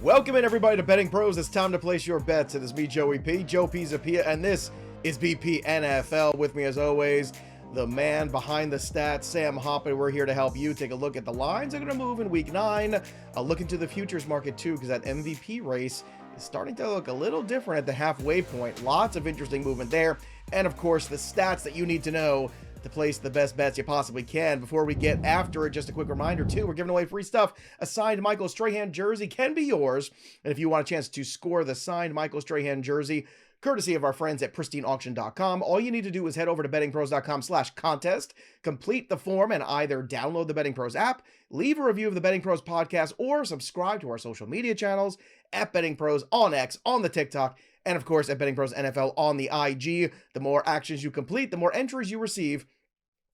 Welcome in, everybody, to Betting Pros. It's time to place your bets. It is me, Joey P, Joe Pisapia, and this is BP NFL. With me, as always, the man behind the stats, Sam Hoppen. We're here to help you take a look at the lines that are going to move in Week 9. A look into the futures market, too, because that MVP race is starting to look a little different at the halfway point. Lots of interesting movement there. And, of course, the stats that you need to know to place the best bets you possibly can. Before we get after it, just a quick reminder too, we're giving away free stuff. A signed Michael Strahan jersey can be yours. And if you want a chance to score the signed Michael Strahan jersey, courtesy of our friends at pristineauction.com, all you need to do is head over to bettingpros.com/contest, complete the form, and either download the Betting Pros app, leave a review of the Betting Pros podcast, or subscribe to our social media channels at Betting Pros on X, on the TikTok, and of course at Betting Pros NFL on the IG. The more actions you complete, the more entries you receive.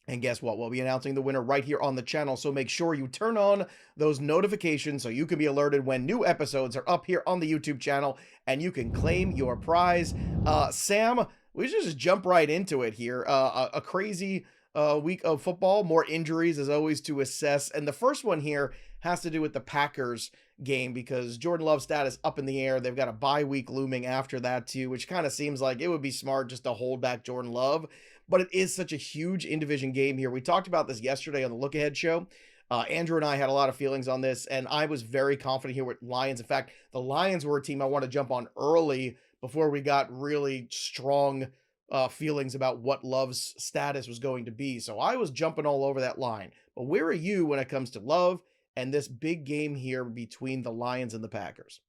And guess what? We'll be announcing the winner right here on the channel. So make sure you turn on those notifications so you can be alerted when new episodes are up here on the YouTube channel and you can claim your prize. Sam, we should just jump right into it here. A crazy week of football, more injuries as always to assess. And the first one here has to do with the Packers game because Jordan Love's status up in the air. They've got a bye week looming after that too, which kind of seems like it would be smart just to hold back Jordan Love. But it is such a huge in-division game here. We talked about this yesterday on the Look Ahead show. Andrew and I had a lot of feelings on this, and I was very confident here with Lions. In fact, the Lions were a team I wanted to jump on early before we got really strong feelings about what Love's status was going to be. So I was jumping all over that line. But where are you when it comes to Love and this big game here between the Lions and the Packers?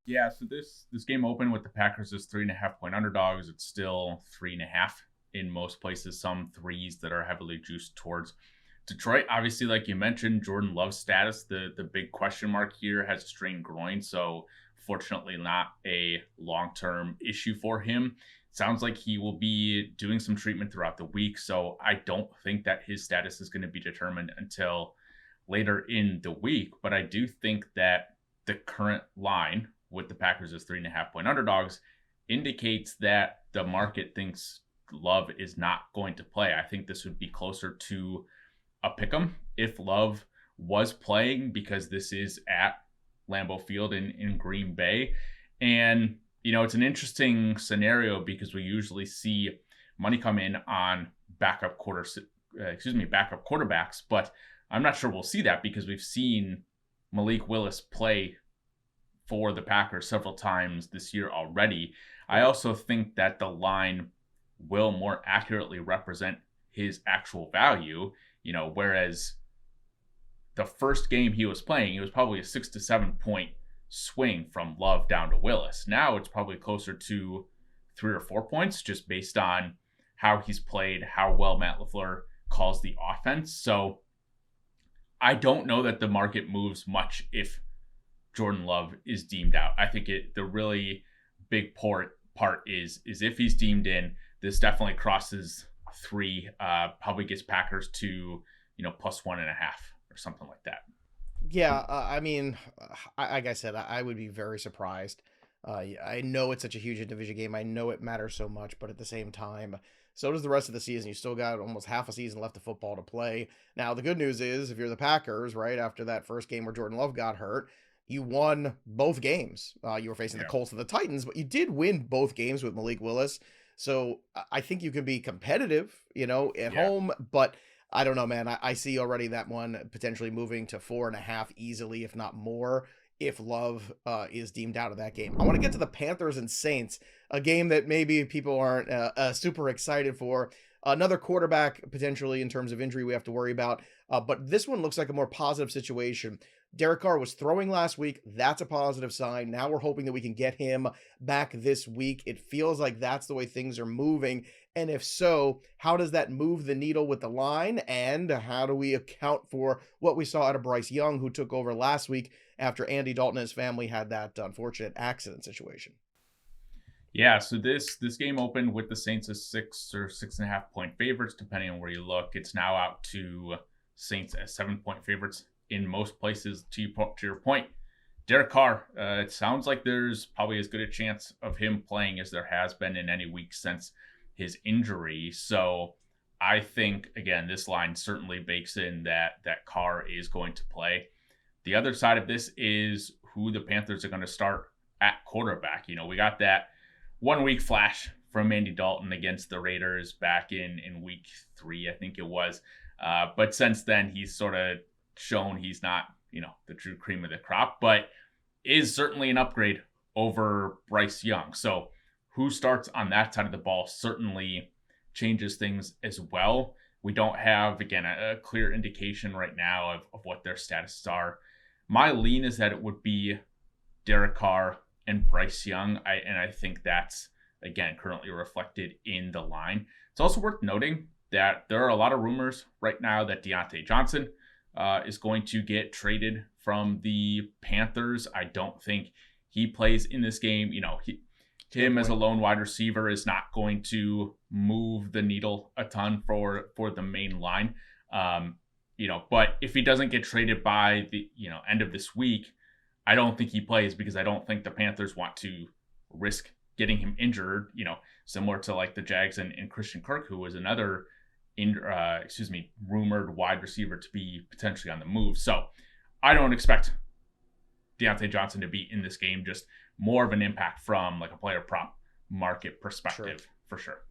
Yeah, so this game opened with the Packers as 3.5-point underdogs. It's still 3.5 in most places, some threes that are heavily juiced towards Detroit. Obviously, like you mentioned, Jordan Love's status, the big question mark here, has a strained groin, so fortunately not a long-term issue for him. Sounds like he will be doing some treatment throughout the week, so I don't think that his status is going to be determined until later in the week, but I do think that the current line with the Packers as 3.5-point underdogs indicates that the market thinks Love is not going to play. I think this would be closer to a pick'em if Love was playing, because this is at Lambeau Field in Green Bay. And, you know, it's an interesting scenario because we usually see money come in on backup quarterbacks, but I'm not sure we'll see that because we've seen Malik Willis play for the Packers several times this year already. I also think that the line will more accurately represent his actual value, you know, whereas the first game he was playing, it was probably a 6 to 7 point swing from Love down to Willis. Now it's probably closer to 3 or 4 points just based on how he's played, how well Matt LaFleur calls the offense. So I don't know that the market moves much if Jordan Love is deemed out. I think the really big part is if he's deemed in. This definitely crosses 3, probably gets Packers to, you know, plus 1.5 or something like that. Yeah, I mean, like I said, I would be very surprised. I know it's such a huge division game. I know it matters so much, but at the same time, so does the rest of the season. You still got almost half a season left of football to play. Now, the good news is if you're the Packers, right, after that first game where Jordan Love got hurt, you won both games. You were facing the Colts and the Titans, but you did win both games with Malik Willis. So I think you can be competitive, you know, at home, but I don't know, man. I see already that one potentially moving to 4.5 easily, if not more, if Love is deemed out of that game. I want to get to the Panthers and Saints, a game that maybe people aren't super excited for. Another quarterback potentially in terms of injury we have to worry about, but this one looks like a more positive situation. Derek Carr was throwing last week. That's a positive sign. Now we're hoping that we can get him back this week. It feels like that's the way things are moving. And if so, how does that move the needle with the line? And how do we account for what we saw out of Bryce Young, who took over last week after Andy Dalton and his family had that unfortunate accident situation? Yeah, so this game opened with the Saints as 6 or 6.5 point favorites, depending on where you look. It's now out to Saints as 7-point favorites in most places. To your point, Derek Carr, it sounds like there's probably as good a chance of him playing as there has been in any week since his injury. So I think, again, this line certainly bakes in that Carr is going to play. The other side of this is who the Panthers are going to start at quarterback. We got that 1 week flash from Andy Dalton against the Raiders back in week 3, I think it was. But since then, he's sort of shown he's not, the true cream of the crop, but is certainly an upgrade over Bryce Young. So who starts on that side of the ball certainly changes things as well. We don't have, again, a clear indication right now of what their statuses are. My lean is that it would be Derek Carr and Bryce Young. I think that's, again, currently reflected in the line. It's also worth noting that there are a lot of rumors right now that Deontay Johnson is going to get traded from the Panthers. I don't think he plays in this game. Him as a lone wide receiver is not going to move the needle a ton for the main line. But if he doesn't get traded by the end of this week, I don't think he plays, because I don't think the Panthers want to risk getting him injured, similar to like the Jags and Christian Kirk, who was another rumored wide receiver to be potentially on the move. So I don't expect Deontay Johnson to be in this game, just more of an impact from like a player prop market perspective. For sure.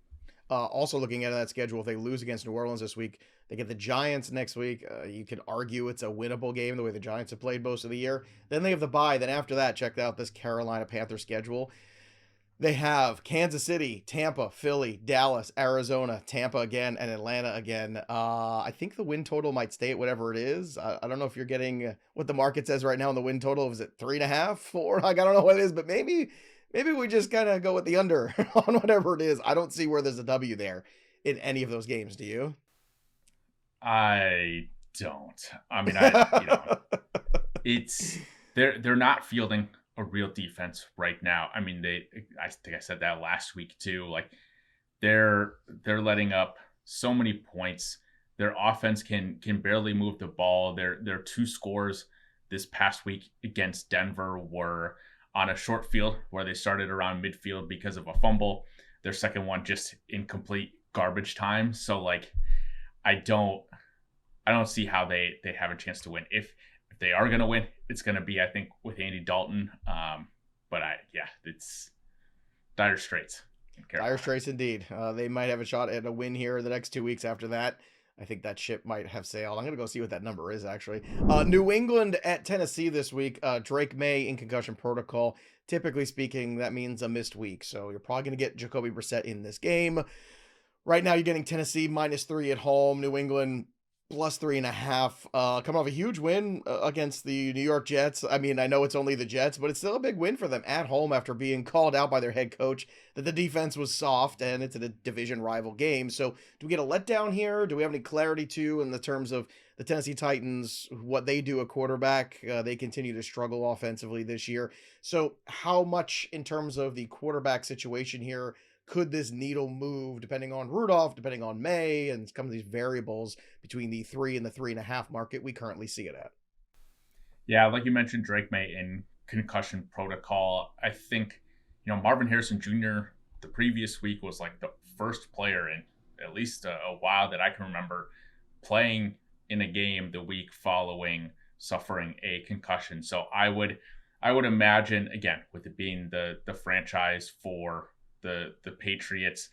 Also looking at that schedule, if they lose against New Orleans this week, they get the Giants next week. You could argue it's a winnable game the way the Giants have played most of the year. Then they have the bye. Then after that, check out this Carolina Panthers schedule. They have Kansas City, Tampa, Philly, Dallas, Arizona, Tampa again, and Atlanta again. I think the win total might stay at whatever it is. I don't know if you're getting what the market says right now on the win total. Is it 3.5, 4? I don't know what it is, but maybe we just kind of go with the under on whatever it is. I don't see where there's a W there in any of those games. Do you? I don't. I mean, it's they're not fielding a real defense right now. I mean, I think I said that last week too. Like they're letting up so many points. Their offense can barely move the ball. Their 2 scores this past week against Denver were on a short field where they started around midfield because of a fumble. Their second one just in complete garbage time. So like I don't see how they have a chance to win. If they are going to win, it's going to be, I think, with Andy Dalton. But it's dire straits. Dire straits indeed. They might have a shot at a win here the next 2 weeks after that. I think that ship might have sailed. I'm going to go see what that number is, actually. New England at Tennessee this week. Drake May in concussion protocol. Typically speaking, that means a missed week. So you're probably going to get Jacoby Brissett in this game. Right now, you're getting Tennessee -3 at home. New England +3.5. Coming off a huge win against the New York Jets. I mean, I know it's only the Jets, but it's still a big win for them at home after being called out by their head coach that the defense was soft, and it's a division rival game. So do we get a letdown here? Do we have any clarity too in the terms of the Tennessee Titans, what they do at quarterback? They continue to struggle offensively this year. So how much in terms of the quarterback situation here could this needle move depending on Rudolph, depending on May, and some of these variables between the 3 and the 3.5 market we currently see it at? Yeah, like you mentioned, Drake May in concussion protocol. I think, Marvin Harrison Jr. the previous week was like the first player in at least a while that I can remember playing in a game the week following suffering a concussion. So I would imagine, again, with it being the franchise for the Patriots,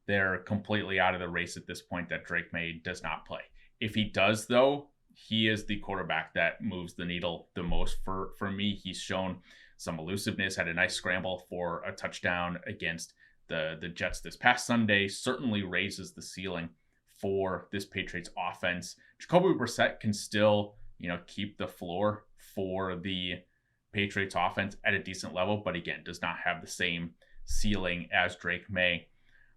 they're completely out of the race at this point that Drake May does not play. If he does, though, he is the quarterback that moves the needle the most for me. He's shown some elusiveness, had a nice scramble for a touchdown against the Jets this past Sunday, certainly raises the ceiling for this Patriots offense. Jacoby Brissett can still, keep the floor for the Patriots offense at a decent level, but again, does not have the same ceiling as Drake May.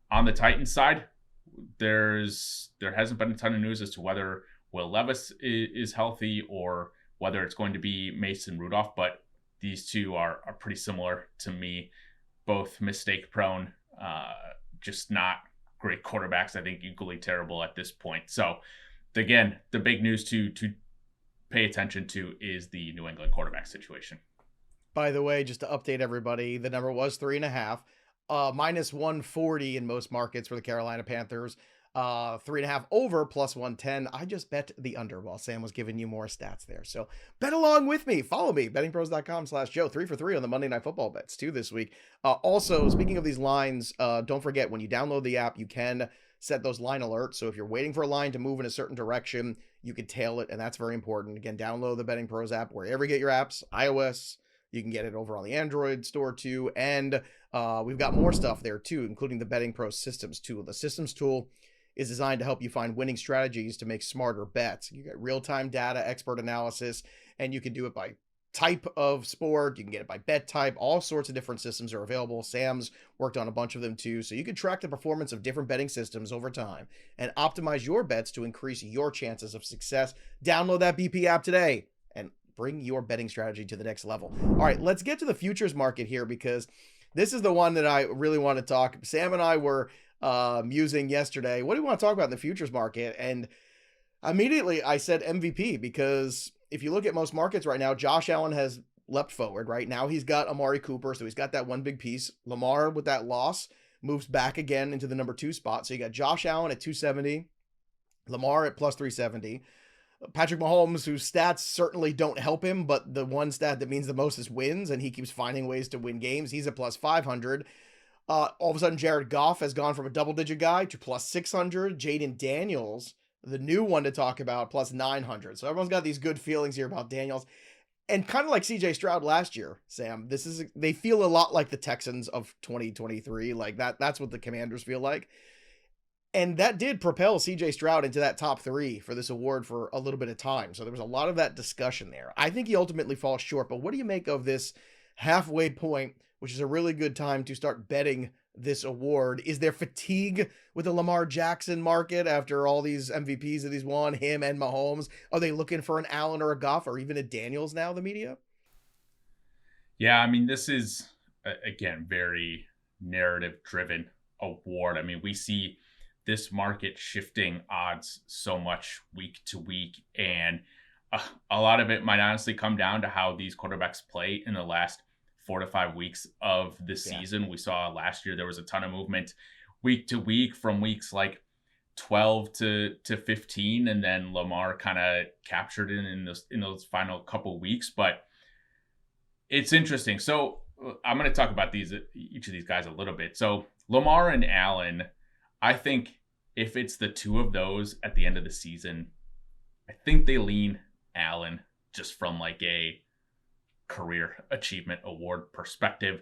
On the Titans side, there hasn't been a ton of news as to whether Will Levis is healthy or whether it's going to be Mason Rudolph, but these two are pretty similar to me. Both mistake prone, just not great quarterbacks. I think equally terrible at this point. So again, the big news to pay attention to is the New England quarterback situation. By the way, just to update everybody, the number was 3.5, -140 in most markets for the Carolina Panthers. 3.5 over plus 110. I just bet the under while Sam was giving you more stats there. So bet along with me. Follow me, bettingpros.com/Joe. 3 for 3 on the Monday Night Football bets too this week. Also, speaking of these lines, don't forget when you download the app, you can set those line alerts. So if you're waiting for a line to move in a certain direction, you can tail it, and that's very important. Again, download the Betting Pros app wherever you get your apps, iOS. You can get it over on the Android store too. And we've got more stuff there too, including the Betting Pros Systems tool. The Systems tool is designed to help you find winning strategies to make smarter bets. You get real-time data, expert analysis, and you can do it by type of sport. You can get it by bet type. All sorts of different systems are available. Sam's worked on a bunch of them too. So you can track the performance of different betting systems over time and optimize your bets to increase your chances of success. Download that BP app today and bring your betting strategy to the next level. All right, let's get to the futures market here because this is the one that I really want to talk. Sam and I were musing yesterday. What do you want to talk about in the futures market? And immediately I said MVP because if you look at most markets right now, Josh Allen has leapt forward. Right now he's got Amari Cooper, so he's got that one big piece. Lamar with that loss moves back again into the number 2 spot. So you got Josh Allen at 270, Lamar at plus 370. Patrick Mahomes, whose stats certainly don't help him, but the one stat that means the most is wins, and he keeps finding ways to win games. He's at plus 500. All of a sudden, Jared Goff has gone from a double-digit guy to plus 600. Jaden Daniels, the new one to talk about, plus 900. So everyone's got these good feelings here about Daniels. And kind of like CJ Stroud last year, Sam, they feel a lot like the Texans of 2023. Like that's what the Commanders feel like. And that did propel CJ Stroud into that top 3 for this award for a little bit of time. So there was a lot of that discussion there. I think he ultimately falls short, but what do you make of this halfway point, which is a really good time to start betting this award? Is there fatigue with the Lamar Jackson market after all these MVPs that he's won, him and Mahomes? Are they looking for an Allen or a Goff or even a Daniels now, the media? Yeah, I mean, this is, again, very narrative-driven award. I mean, we see this market shifting odds so much week to week, and a lot of it might honestly come down to how these quarterbacks play in the last 4 to 5 weeks of the season. We saw last year there was a ton of movement week to week from weeks like 12 to 15, and then Lamar kind of captured it in those final couple weeks. But it's interesting. So I'm going to talk about each of these guys a little bit. So Lamar and Allen, I think if it's the two of those at the end of the season, I think they lean Allen just from like a career achievement award perspective.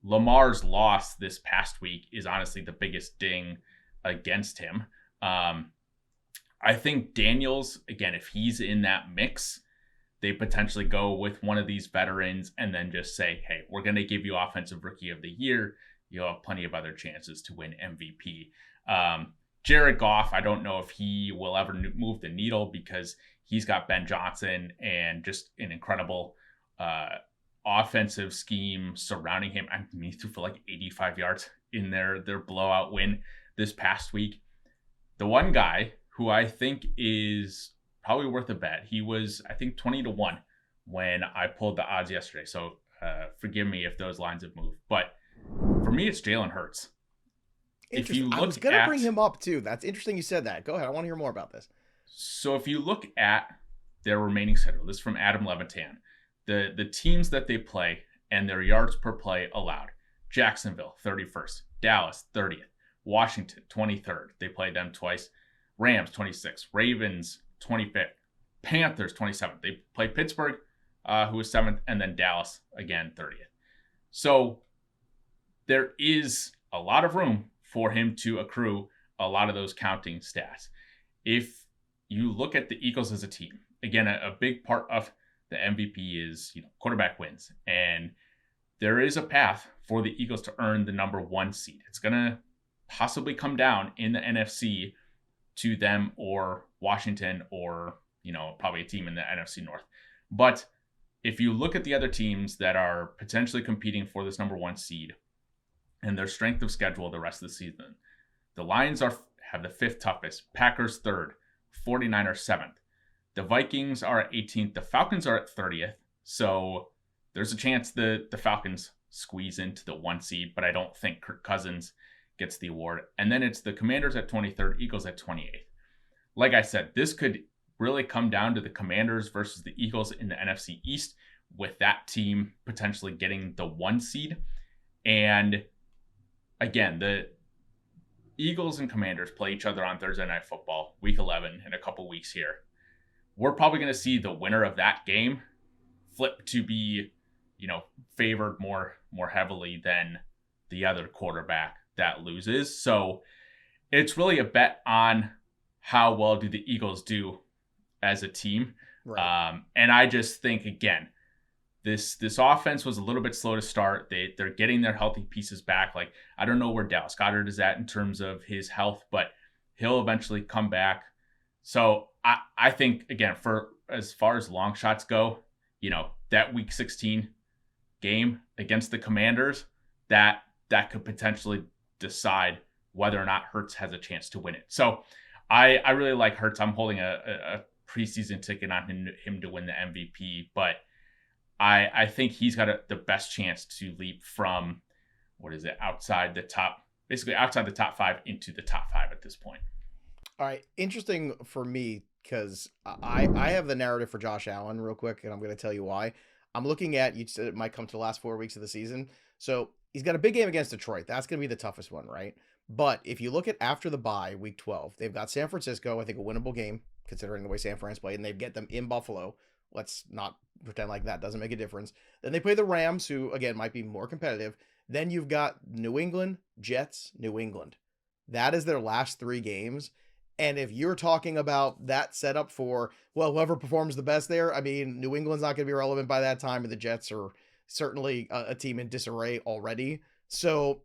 Lamar's loss this past week is honestly the biggest ding against him. I think Daniels, again, if he's in that mix, they potentially go with one of these veterans and then just say, hey, we're going to give you Offensive Rookie of the Year. You'll have plenty of other chances to win MVP. Jared Goff, I don't know if he will ever move the needle because he's got Ben Johnson and just an incredible offensive scheme surrounding him. I mean, he threw for like 85 yards in their blowout win this past week. The one guy who I think is probably worth a bet, he was, I think, 20-1 when I pulled the odds yesterday. So forgive me if those lines have moved. But for me, it's Jalen Hurts. If you look I was going to bring him up too. That's interesting you said that. Go ahead. I want to hear more about this. So if you look at their remaining schedule, this is from Adam Levitan, the teams that they play and their yards per play allowed. Jacksonville, 31st. Dallas, 30th. Washington, 23rd. They played them twice. Rams, 26th. Ravens, 25th. Panthers, 27th. They played Pittsburgh, who was 7th, and then Dallas, again, 30th. So there is a lot of room for him to accrue a lot of those counting stats. If you look at the Eagles as a team, again, a big part of the MVP is, quarterback wins. And there is a path for the Eagles to earn the number 1 seed. It's going to possibly come down in the NFC to them or Washington or, probably a team in the NFC North. But if you look at the other teams that are potentially competing for this number 1 seed and their strength of schedule the rest of the season, the Lions have the 5th toughest, Packers 3rd, 49ers 7th. The Vikings are at 18th. The Falcons are at 30th. So there's a chance the Falcons squeeze into the 1 seed, but I don't think Kirk Cousins gets the award. And then it's the Commanders at 23rd, Eagles at 28th. Like I said, this could really come down to the Commanders versus the Eagles in the NFC East, with that team potentially getting the 1 seed. And again, the Eagles and Commanders play each other on Thursday Night Football, week 11, in a couple weeks here. We're probably going to see the winner of that game flip to be, favored more heavily than the other quarterback that loses. So it's really a bet on how well do the Eagles do as a team. Right. And I just think, again, this offense was a little bit slow to start. They're getting their healthy pieces back. Like, I don't know where Dallas Goedert is at in terms of his health, but he'll eventually come back. So I think, again, for as far as long shots go, that week 16 game against the Commanders, that could potentially decide whether or not Hurts has a chance to win it. So I really like Hurts. I'm holding a preseason ticket on him to win the MVP, but I think he's got the best chance to leap from, outside the top 5 into the top 5 at this point. All right. Interesting for me because I have the narrative for Josh Allen real quick, and I'm going to tell you why. I'm looking at, you said it might come to the last 4 weeks of the season. So he's got a big game against Detroit. That's going to be the toughest one, right? But if you look at after the bye, week 12, they've got San Francisco, I think a winnable game, considering the way San Fran's played, and they get them in Buffalo. Let's not pretend like that doesn't make a difference. Then they play the Rams, who, again, might be more competitive. Then you've got New England, Jets, New England. That is their last 3 games. And if you're talking about that setup for, well, whoever performs the best there, I mean, New England's not going to be relevant by that time, and the Jets are certainly a team in disarray already. So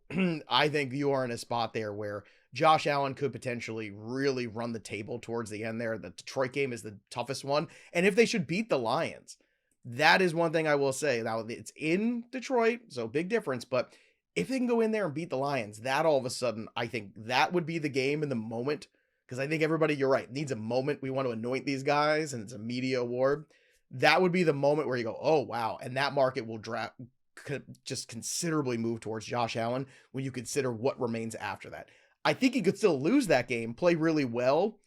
I think you are in a spot there where Josh Allen could potentially really run the table towards the end there. The Detroit game is the toughest one. And if they should beat the Lions, that is one thing I will say. Now, it's in Detroit, so big difference. But if they can go in there and beat the Lions, that all of a sudden, I think that would be the game in the moment. Because I think everybody, you're right, needs a moment. We want to anoint these guys, and it's a media award. That would be the moment where you go, oh, wow. And that market will just considerably move towards Josh Allen when you consider what remains after that. I think he could still lose that game, play really well,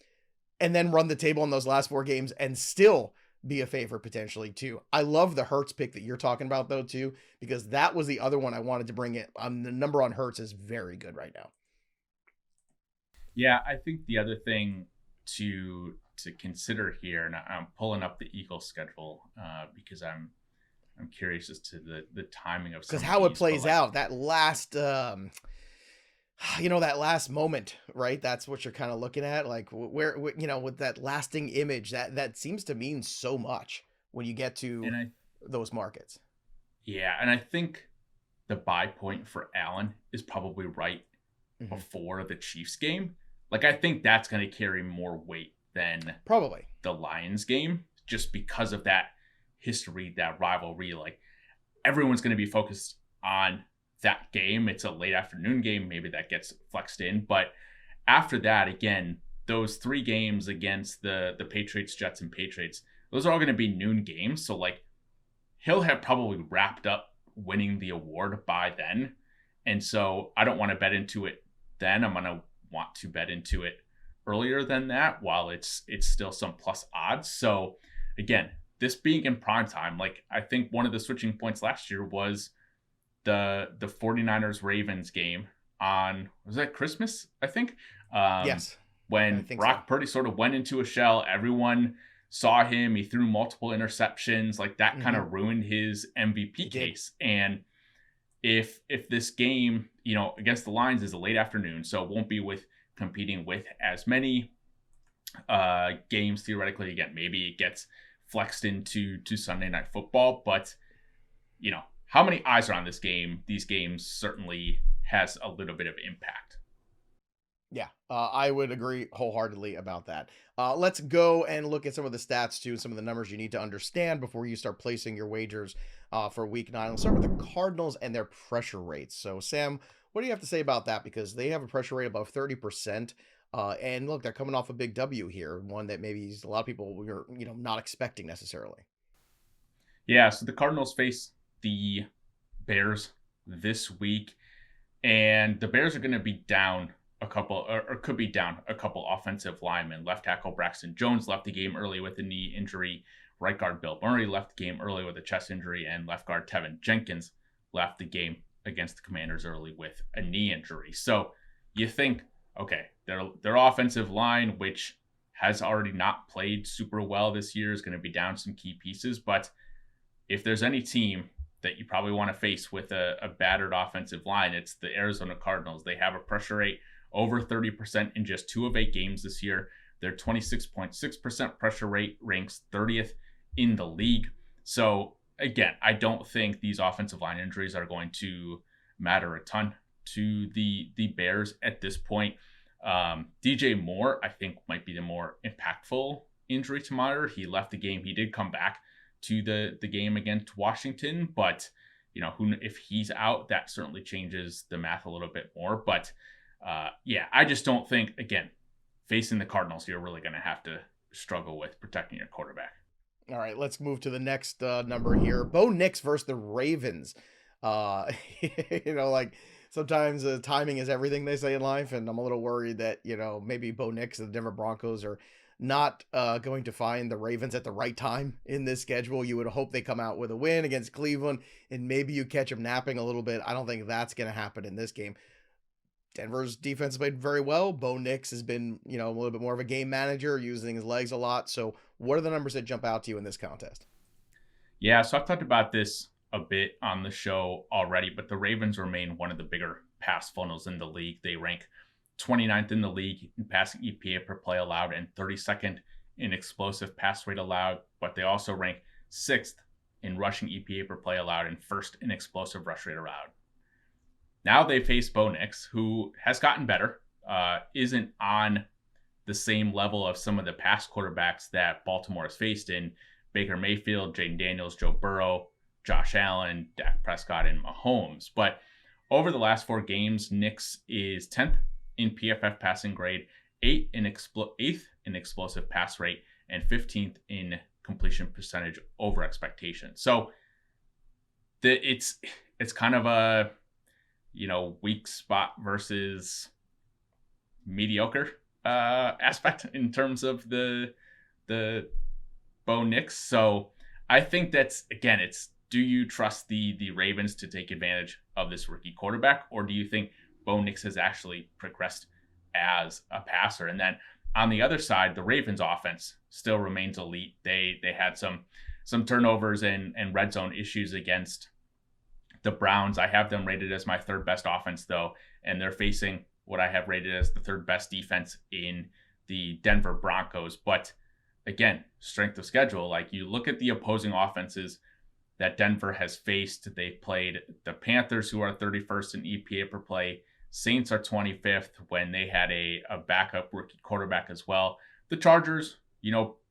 and then run the table in those last 4 games and still be a favorite potentially too. I love the Hurts pick that you're talking about though too, because that was the other one I wanted to bring in. The number on Hurts is very good right now. Yeah, I think the other thing to consider here, and I'm pulling up the Eagles schedule because I'm curious as to the timing of some because how of it these, plays out that last that last moment, right? That's what you're kind of looking at, like where with that lasting image that seems to mean so much when you get to those markets. Yeah, and I think the buy point for Allen is probably right before the Chiefs game. Like, I think that's going to carry more weight than probably the Lions game, just because of that history, that rivalry. Like, everyone's going to be focused on that game. It's a late afternoon game. Maybe that gets flexed in. But after that, again, those 3 games against the Patriots, Jets, and Patriots, those are all going to be noon games. So, like, he'll have probably wrapped up winning the award by then. And so I don't want to bet into it then. I'm going to want to bet into it earlier than that while it's still some plus odds. So again, this being in prime time, like, I think one of the switching points last year was the 49ers Ravens game on, was that Christmas? I think. Yes. When Brock Purdy sort of went into a shell, everyone saw him. He threw multiple interceptions. Like, that kind of ruined his MVP case. And if this game, against the Lions is a late afternoon, so it won't be competing with as many games theoretically. Again, maybe it gets flexed into Sunday Night Football, but how many eyes are on this game? These games certainly has a little bit of impact. Yeah, I would agree wholeheartedly about that. Let's go and look at some of the stats too, some of the numbers you need to understand before you start placing your wagers for week 9. Let's start with the Cardinals and their pressure rates. So Sam, what do you have to say about that? Because they have a pressure rate above 30%. And look, they're coming off a big W here, one that maybe a lot of people were, not expecting necessarily. Yeah, so the Cardinals face the Bears this week. And the Bears are going to be down a couple, or could be down a couple offensive linemen. Left tackle Braxton Jones left the game early with a knee injury. Right guard Bill Murray left the game early with a chest injury. And left guard Tevin Jenkins left the game against the Commanders early with a knee injury. So you think, okay, their offensive line, which has already not played super well this year, is going to be down some key pieces. But if there's any team that you probably want to face with a battered offensive line, it's the Arizona Cardinals. They have a pressure rate over 30% in just 2 of 8 games this year. Their 26.6% pressure rate ranks 30th in the league. So again, I don't think these offensive line injuries are going to matter a ton to the Bears at this point. DJ Moore, I think, might be the more impactful injury to monitor. He left the game. He did come back to the game against Washington, but if he's out, that certainly changes the math a little bit more. But I just don't think, again, facing the Cardinals, you're really going to have to struggle with protecting your quarterback. All right, let's move to the next number here. Bo Nix versus the Ravens. Sometimes timing is everything, they say in life, and I'm a little worried that, maybe Bo Nix and the Denver Broncos are not going to find the Ravens at the right time in this schedule. You would hope they come out with a win against Cleveland, and maybe you catch them napping a little bit. I don't think that's going to happen in this game. Denver's defense played very well. Bo Nix has been, a little bit more of a game manager, using his legs a lot. So what are the numbers that jump out to you in this contest? Yeah, so I've talked about this a bit on the show already, but the Ravens remain one of the bigger pass funnels in the league. They rank 29th in the league in passing EPA per play allowed and 32nd in explosive pass rate allowed, but they also rank 6th in rushing EPA per play allowed and 1st in explosive rush rate allowed. Now they face Bo Nix, who has gotten better, isn't on the same level of some of the past quarterbacks that Baltimore has faced in Baker Mayfield, Jaden Daniels, Joe Burrow, Josh Allen, Dak Prescott, and Mahomes. But over the last 4 games, Nix is 10th in PFF passing grade, 8th in explosive pass rate, and 15th in completion percentage over expectation. So it's kind of a weak spot versus mediocre aspect in terms of the Bo Nix. So I think that's, again, it's, do you trust the Ravens to take advantage of this rookie quarterback, or do you think Bo Nix has actually progressed as a passer? And then on the other side, the Ravens offense still remains elite. They had some turnovers and red zone issues against the Browns. I have them rated as my 3rd best offense, though, and they're facing what I have rated as the 3rd best defense in the Denver Broncos. But again, strength of schedule, like you look at the opposing offenses that Denver has faced. They played the Panthers, who are 31st in EPA per play. Saints are 25th when they had a backup rookie quarterback as well. The Chargers,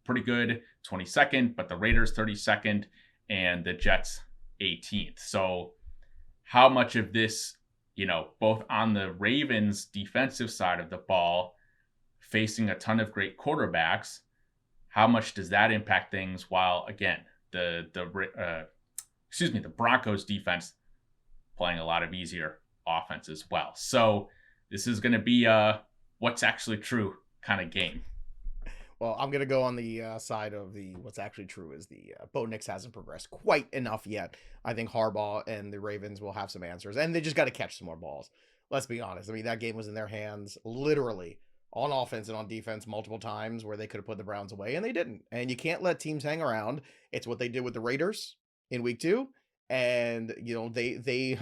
pretty good, 22nd, but the Raiders 32nd, and the Jets 18th. So how much of this, both on the Ravens defensive side of the ball, facing a ton of great quarterbacks, how much does that impact things? While again, the Broncos defense playing a lot of easier offense as well. So this is going to be a what's actually true kind of game. Well, I'm going to go on the side of the what's actually true is the Bo Nix hasn't progressed quite enough yet. I think Harbaugh and the Ravens will have some answers, and they just got to catch some more balls. Let's be honest. I mean, that game was in their hands literally on offense and on defense multiple times where they could have put the Browns away, and they didn't. And you can't let teams hang around. It's what they did with the Raiders in week 2. And, they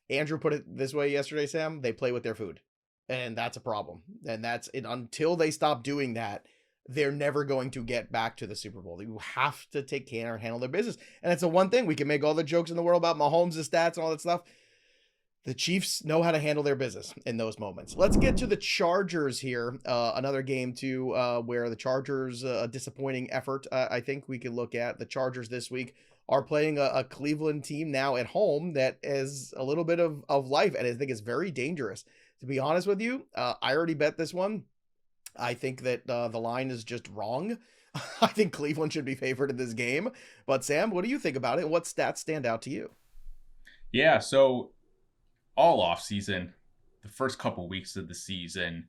Andrew put it this way yesterday, Sam, they play with their food. And that's a problem. And that's it. Until they stop doing that, they're never going to get back to the Super Bowl. You have to take care and handle their business. And it's the one thing. We can make all the jokes in the world about Mahomes' stats and all that stuff. The Chiefs know how to handle their business in those moments. Let's get to the Chargers here. Another game, too, where the Chargers, a disappointing effort, I think we can look at. The Chargers this week are playing a Cleveland team now at home that is a little bit of life, and I think it's very dangerous. To be honest with you, I already bet this one. I think that the line is just wrong. I think Cleveland should be favored in this game. But Sam, what do you think about it? What stats stand out to you? Yeah, so all offseason, the first couple weeks of the season,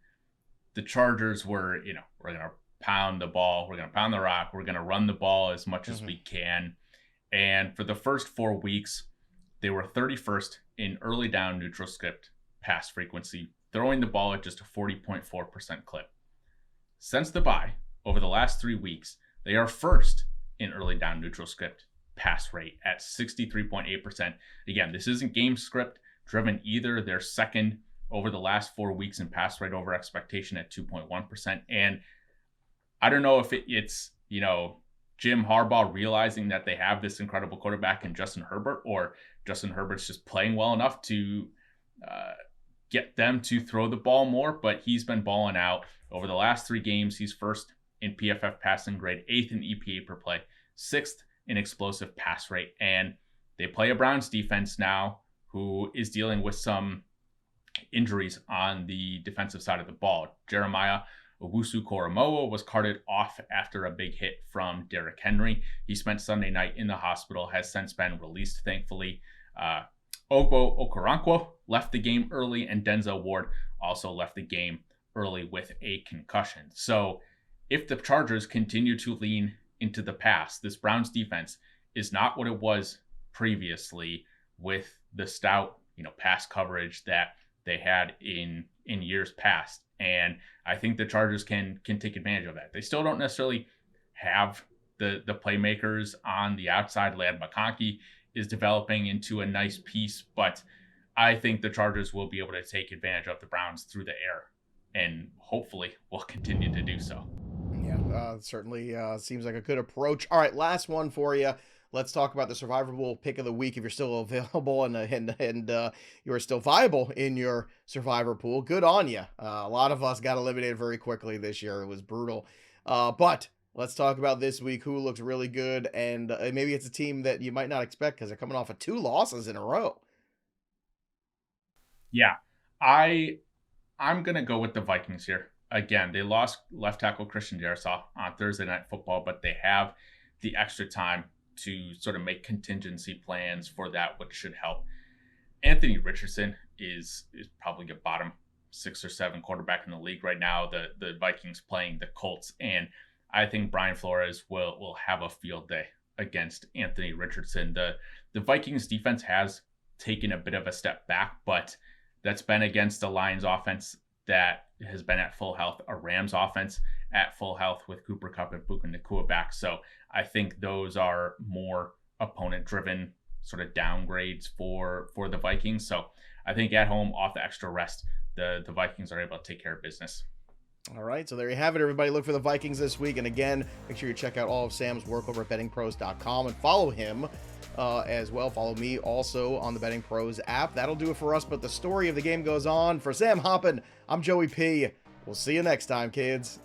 the Chargers were, we're going to pound the ball, we're going to pound the rock, we're going to run the ball as much as we can. And for the first 4 weeks, they were 31st in early down neutral script pass frequency, throwing the ball at just a 40.4% clip. Since the bye, over the last 3 weeks, they are first in early down neutral script pass rate at 63.8%. Again, this isn't game script driven either. They're second over the last 4 weeks in pass rate over expectation at 2.1%. And I don't know if it's, Jim Harbaugh realizing that they have this incredible quarterback in Justin Herbert, or Justin Herbert's just playing well enough to get them to throw the ball more, but he's been balling out. Over the last 3 games, he's first in PFF passing grade, 8th in EPA per play, 6th in explosive pass rate. And they play a Browns defense now who is dealing with some injuries on the defensive side of the ball. Jeremiah Owusu-Koramoah was carted off after a big hit from Derrick Henry. He spent Sunday night in the hospital, has since been released, thankfully. Ogbo Okoronkwo left the game early, and Denzel Ward also left the game early with a concussion. So if the Chargers continue to lean into the pass, this Browns defense is not what it was previously with the stout, pass coverage that they had in years past. And I think the Chargers can take advantage of that. They still don't necessarily have the playmakers on the outside. Ladd McConkey is developing into a nice piece, but I think the Chargers will be able to take advantage of the Browns through the air, and hopefully will continue to do so. Yeah, certainly seems like a good approach. All right, last one for you. Let's talk about the Survivor Pool pick of the week. If you're still available and you're still viable in your Survivor Pool, good on you. A lot of us got eliminated very quickly this year. It was brutal. But let's talk about this week. Who looks really good, and maybe it's a team that you might not expect because they're coming off of 2 losses in a row. Yeah, I'm gonna go with the Vikings here. Again, they lost left tackle Christian Darrisaw on Thursday Night Football, but they have the extra time to sort of make contingency plans for that, which should help. Anthony Richardson is probably a bottom 6 or 7 quarterback in the league right now. The Vikings playing the Colts, and I think Brian Flores will have a field day against Anthony Richardson. The Vikings defense has taken a bit of a step back, but that's been against the Lions offense that has been at full health, a Rams offense at full health with Cooper Kupp and Puka Nacua back. So I think those are more opponent-driven sort of downgrades for the Vikings. So I think at home, off the extra rest, the Vikings are able to take care of business. All right, so there you have it, everybody. Look for the Vikings this week. And again, make sure you check out all of Sam's work over at bettingpros.com and follow him as well. Follow me also on the Betting Pros app. That'll do it for us, but the story of the game goes on. For Sam Hoppen, I'm Joey P. We'll see you next time, kids.